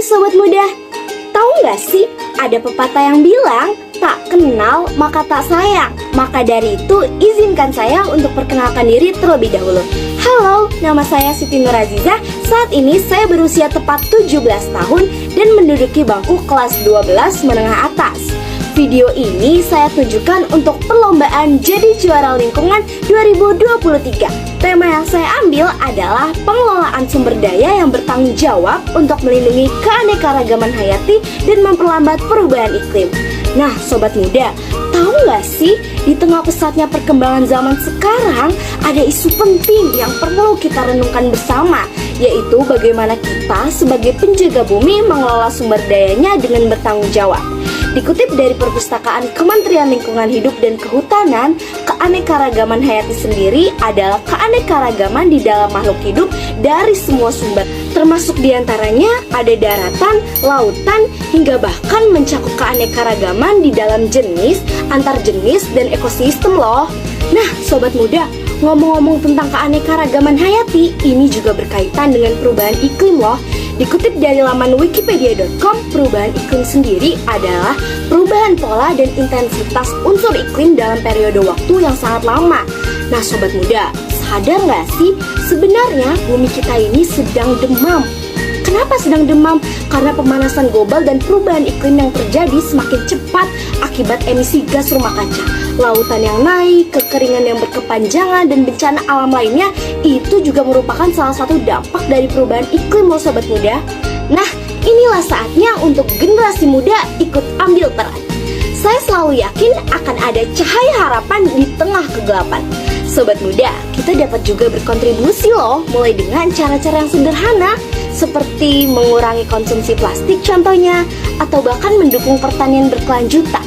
Sobat Muda, tahu nggak sih ada pepatah yang bilang tak kenal maka tak sayang. Maka dari itu izinkan saya untuk perkenalkan diri terlebih dahulu. Halo, nama saya Siti Nuraziza. Saat ini saya berusia tepat 17 tahun dan menduduki bangku kelas 12 menengah atas. Video ini saya tunjukkan untuk perlombaan Jadi Juara Lingkungan 2023. Tema yang saya ambil adalah pengelolaan sumber daya yang bertanggung jawab untuk melindungi keanekaragaman hayati dan memperlambat perubahan iklim. Nah, Sobat Muda, tahu nggak sih di tengah pesatnya perkembangan zaman sekarang ada isu penting yang perlu kita renungkan bersama, yaitu bagaimana kita sebagai penjaga bumi mengelola sumber dayanya dengan bertanggung jawab. Dikutip dari Perpustakaan Kementerian Lingkungan Hidup dan Kehutanan, keanekaragaman hayati sendiri adalah keanekaragaman di dalam makhluk hidup dari semua sumber, termasuk diantaranya ada daratan, lautan, hingga bahkan mencakup keanekaragaman di dalam jenis, antar jenis, dan ekosistem loh. Nah, Sobat Muda, ngomong-ngomong tentang keanekaragaman hayati, ini juga berkaitan dengan perubahan iklim loh. Dikutip dari laman wikipedia.com, perubahan iklim sendiri adalah perubahan pola dan intensitas unsur iklim dalam periode waktu yang sangat lama. Nah, Sobat Muda, sadar nggak sih sebenarnya bumi kita ini sedang demam? Kenapa sedang demam? Karena pemanasan global dan perubahan iklim yang terjadi semakin cepat akibat emisi gas rumah kaca. Lautan yang naik, kekeringan yang berkepanjangan, dan bencana alam lainnya itu juga merupakan salah satu dampak dari perubahan iklim loh Sobat Muda. Nah, inilah saatnya untuk generasi muda ikut ambil peran. Saya selalu yakin akan ada cahaya harapan di tengah kegelapan. Sobat Muda, kita dapat juga berkontribusi loh, mulai dengan cara-cara yang sederhana seperti mengurangi konsumsi plastik contohnya, atau bahkan mendukung pertanian berkelanjutan.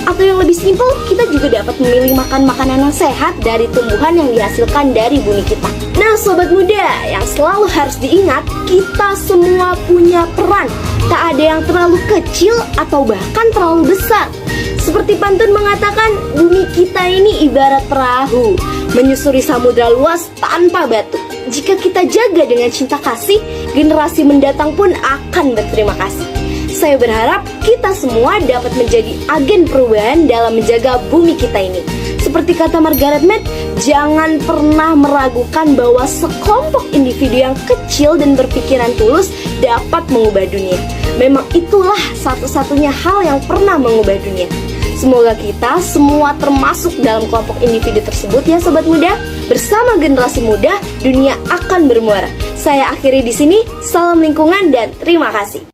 Atau yang lebih simpel, kita juga dapat memilih makan makanan yang sehat dari tumbuhan yang dihasilkan dari bumi kita. Nah, Sobat Muda, yang selalu harus diingat, kita semua punya peran. Tak ada yang terlalu kecil atau bahkan terlalu besar. Seperti pantun mengatakan, bumi kita ini ibarat perahu, menyusuri samudra luas tanpa batu. Jika kita jaga dengan cinta kasih, generasi mendatang pun akan berterima kasih. Saya berharap kita semua dapat menjadi agen perubahan dalam menjaga bumi kita ini. Seperti kata Margaret Mead, jangan pernah meragukan bahwa sekelompok individu yang kecil dan berpikiran tulus dapat mengubah dunia. Memang itulah satu-satunya hal yang pernah mengubah dunia. Semoga kita semua termasuk dalam kelompok individu tersebut ya Sobat Muda. Bersama generasi muda, dunia akan bermuara. Saya akhiri di sini. Salam lingkungan dan terima kasih.